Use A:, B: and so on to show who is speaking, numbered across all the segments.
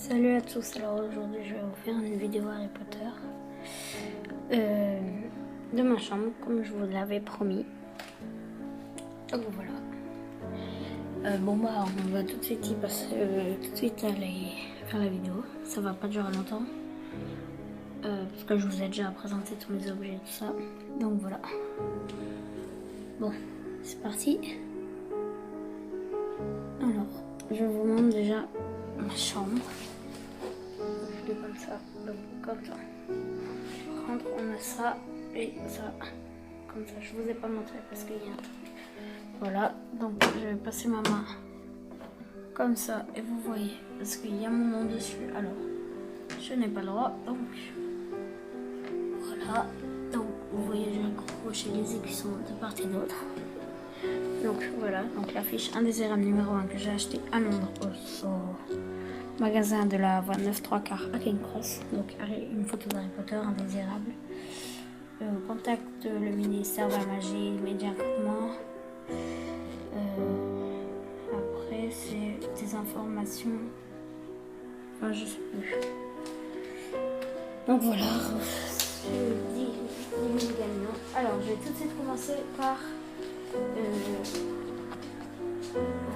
A: Salut à tous, alors aujourd'hui je vais vous faire une vidéo Harry Potter de ma chambre comme je vous l'avais promis. Donc voilà. On va tout de suite y passer, tout de suite aller faire la vidéo. Ça va pas durer longtemps parce que je vous ai déjà présenté tous mes objets et tout ça. Donc voilà. Bon, c'est parti. Alors, je vous montre déjà ma chambre. Je fais comme ça, donc comme ça. Par contre, on a ça et ça, comme ça. Je vous ai pas montré parce qu'il y a un truc. Voilà, donc je vais passer ma main comme ça et vous voyez, parce qu'il y a mon nom dessus. Alors, je n'ai pas le droit, donc voilà. Donc vous voyez, j'ai accroché les écussons de part et d'autre. Donc voilà, donc l'affiche indésirable numéro 1 que j'ai acheté à Londres au magasin de la voie 9-3/4 à King Cross. Donc une photo d'Harry Potter indésirable. Contacte le ministère de la magie immédiatement. Après c'est des informations. Enfin je sais plus. Donc voilà. Je dis 10 000 gagnants. Alors je vais tout de suite commencer par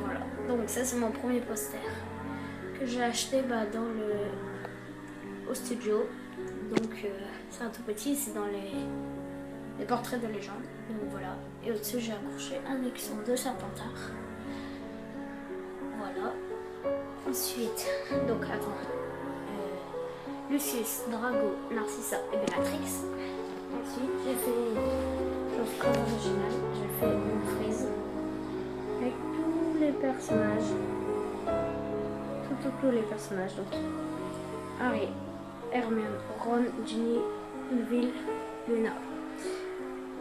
A: voilà, donc ça c'est mon premier poster que j'ai acheté au studio. Donc c'est un tout petit, c'est dans les portraits de légende. Donc voilà, et au-dessus j'ai accroché un écusson de Serpentard. Voilà. Ensuite, donc attends, Lucius, Drago, Narcissa et Bellatrix. Ensuite j'ai fait chose comme original, j'ai fait une frise avec tous les personnages, tous les personnages, donc Harry, Hermione, Ron, Ginny, Neville, Luna.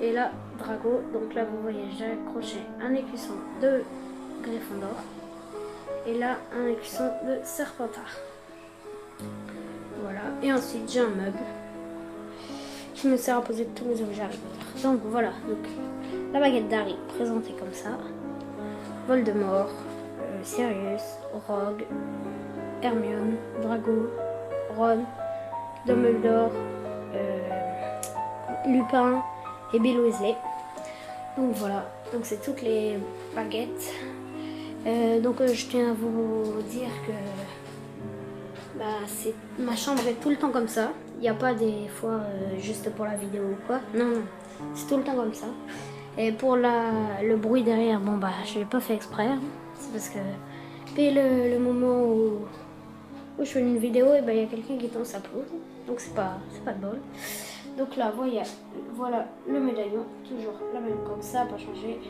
A: Et là, Drago, donc là vous voyez, j'ai accroché un écusson de Gryffondor et là un écusson de Serpentard. Voilà, et ensuite j'ai un meuble qui me sert à poser tous mes objets Harry Potter. Donc voilà, donc la baguette d'Harry présentée comme ça, Voldemort, Sirius, Rogue, Hermione, Drago, Ron, Dumbledore, Lupin et Bill Weasley. Donc voilà, donc c'est toutes les baguettes. Donc je tiens à vous dire que ma chambre est tout le temps comme ça. Il n'y a pas des fois juste pour la vidéo ou quoi. Non, c'est tout le temps comme ça. Et pour le bruit derrière, je l'ai pas fait exprès. C'est parce que puis le moment où je fais une vidéo, et il y a quelqu'un qui tombe sa pelouse. Donc c'est pas de bol. Donc là, voilà le médaillon, toujours la même comme ça, pas changé.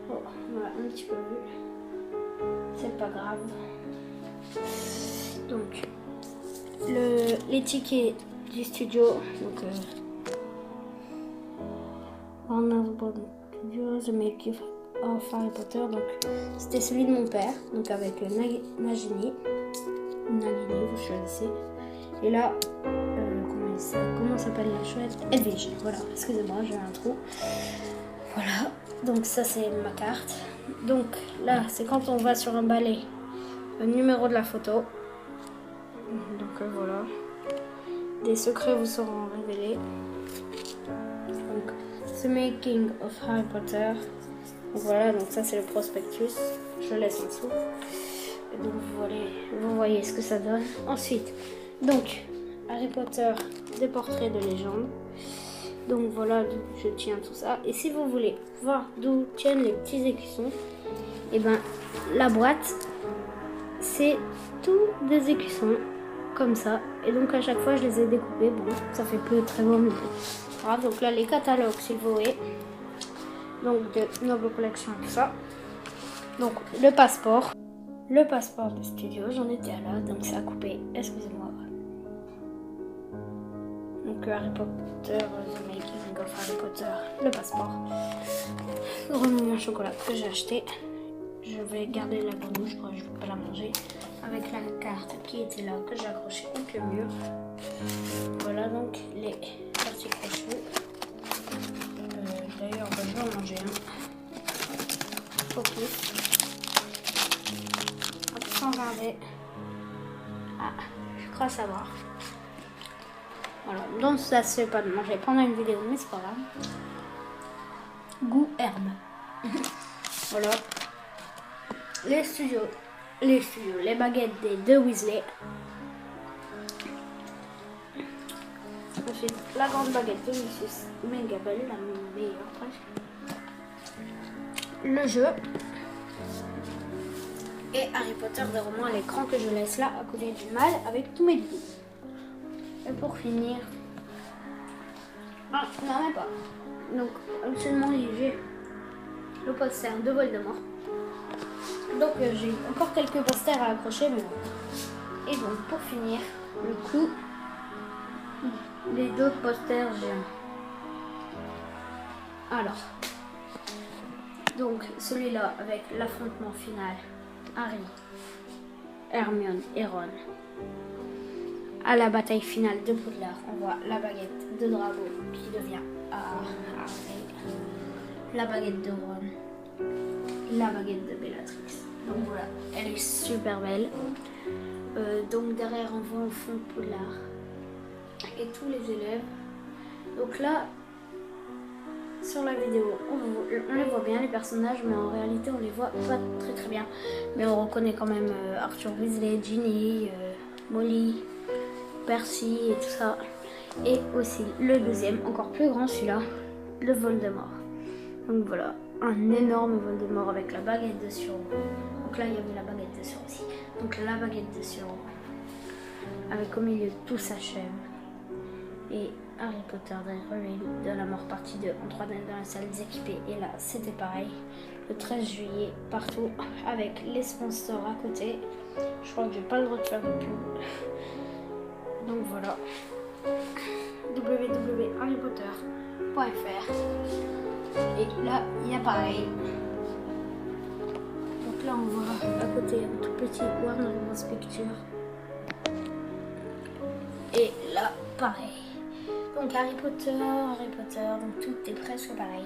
A: Bon, voilà, un petit peu vu. C'est pas grave. Donc les tickets du studio, donc Warner Bros. Studios, The Making of Harry Potter, donc c'était celui de mon père, donc avec Nagini, vous choisissez. Et là, comment s'appelle la chouette? Edwige, voilà, excusez-moi, j'ai un trou. Voilà, donc ça c'est ma carte. Donc là, c'est quand on va sur un balai, le numéro de la photo. Donc voilà, des secrets vous seront révélés. Donc, The Making of Harry Potter. Donc voilà, donc ça c'est le prospectus. Je le laisse en dessous. Et donc vous voyez ce que ça donne. Ensuite, donc Harry Potter, des portraits de légende. Donc voilà d'où je tiens tout ça. Et si vous voulez voir d'où tiennent les petits écussons, la boîte, c'est tous des écussons comme ça. Et donc à chaque fois je les ai découpés. Bon, ça fait plus très bon, mais voilà, donc là les catalogues s'il vous voulez. Donc de Noble Collection, tout ça. Donc le passeport du studio, j'en étais à là, donc ça a coupé, excusez-moi. Donc Harry Potter, The Making of Harry Potter, le passeport. Le grenouille en chocolat que j'ai acheté. Je vais garder la grenouille, je crois que je ne vais pas la manger. Avec la carte qui était là, que j'ai accrochée contre le mur. Voilà donc les petits crochets. D'ailleurs, je vais en manger un. Focus. Sans regarder. Ah, je crois savoir. Voilà, donc ça se fait pas de manger pendant une vidéo, mais c'est pas grave. Goût herbe. Voilà. Les baguettes des 2 Weasley. Ensuite, la grande baguette de Lucius Megabel, la meilleure presque. Le jeu. Et Harry Potter de roman à l'écran que je laisse là à côté du mal avec tous mes livres. Et pour finir. Ah, non, même pas. Donc, absolument, j'ai le poster de Voldemort. Donc, j'ai encore quelques posters à accrocher, mais bon. Et donc, pour finir, le coup, les 2 posters géants. Alors, donc, celui-là avec l'affrontement final. Harry, Hermione et Ron. À la bataille finale de Poudlard, on voit la baguette de Drago qui devient Harry, la baguette de Ron, la baguette de Bellatrix. Donc voilà, elle est super belle. Donc derrière, on voit au fond Poudlard et tous les élèves. Donc là, sur la vidéo, on les voit bien les personnages, mais en réalité on les voit pas très bien. Mais on reconnaît quand même Arthur Weasley, Ginny, Molly, Percy et tout ça. Et aussi le deuxième, encore plus grand celui-là, le Voldemort. Donc voilà, un énorme Voldemort avec la baguette de Suro. Donc là il y avait la baguette de Suro aussi. Donc la baguette de Suro, avec au milieu tout s'achève. Et Harry Potter de la mort partie 2 en 3 dans la salle des équipés. Et là, c'était pareil. Le 13 juillet, partout, avec les sponsors à côté. Je crois que j'ai pas le droit de faire de pub. Donc voilà. www.harrypotter.fr. Et là, il y a pareil. Donc là, on voit à côté un tout petit Warner Bros. Pictures. Et là, pareil. Donc Harry Potter, donc tout est presque pareil.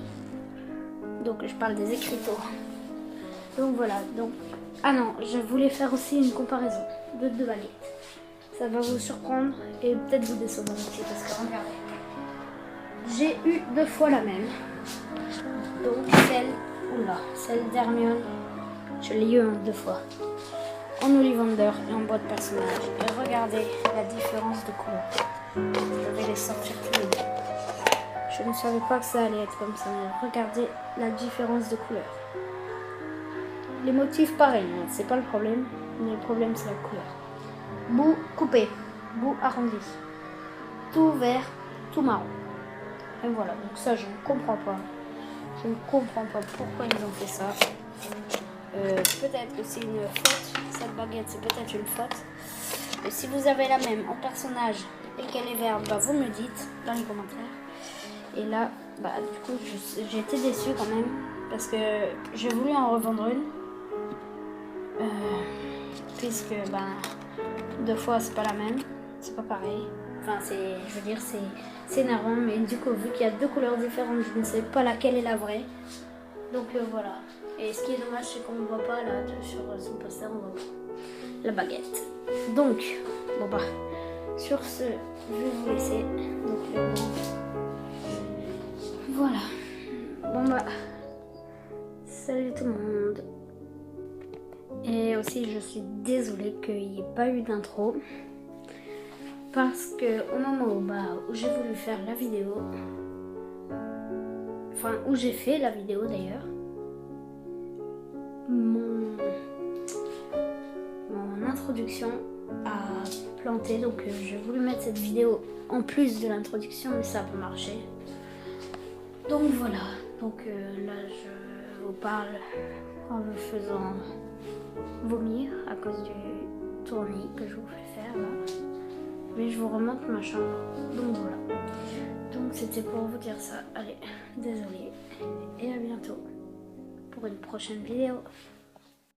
A: Donc je parle des écriteaux. Donc voilà, donc... Ah non, je voulais faire aussi une comparaison de 2 baguettes. Ça va vous surprendre et peut-être vous décevoir aussi parce que regardez. J'ai eu 2 fois la même. Donc celle d'Hermione, je l'ai eu en 2 fois. En Ollivander et en boîte personnage. Et regardez la différence de couleur. Je vais les sortir tous les deux. Je ne savais pas que ça allait être comme ça, mais regardez la différence de couleur. Les motifs pareils, c'est pas le problème, mais le problème c'est la couleur. Bout coupé, bout arrondi, tout vert, tout marron. Et voilà, donc ça je ne comprends pas. Je ne comprends pas pourquoi ils ont fait ça. Peut-être que c'est une faute, cette baguette c'est peut-être une faute. Et si vous avez la même en personnage et qu'elle est verte, bah vous me le dites dans les commentaires. Et là, bah du coup j'ai été déçue quand même parce que j'ai voulu en revendre une. Puisque bah 2 fois c'est pas la même, c'est pas pareil. Enfin je veux dire c'est énervant, mais du coup vu qu'il y a 2 couleurs différentes, je ne sais pas laquelle est la vraie. Donc voilà. Et ce qui est dommage c'est qu'on ne voit pas là sur son poster, on voit pas la baguette. Donc bon bah sur ce je vais vous laisser. Donc voilà. Bon bah salut tout le monde. Et aussi je suis désolée qu'il n'y ait pas eu d'intro. Parce que au moment où j'ai voulu faire la vidéo, enfin où j'ai fait la vidéo d'ailleurs, mon introduction a planté, donc j'ai voulu mettre cette vidéo en plus de l'introduction, mais ça n'a pas marché. Donc voilà, donc là je vous parle en me faisant vomir à cause du tournis que je vous fais faire là. Mais je vous remonte ma chambre. Donc voilà. Donc c'était pour vous dire ça. Allez, désolé. Et à bientôt pour une prochaine vidéo.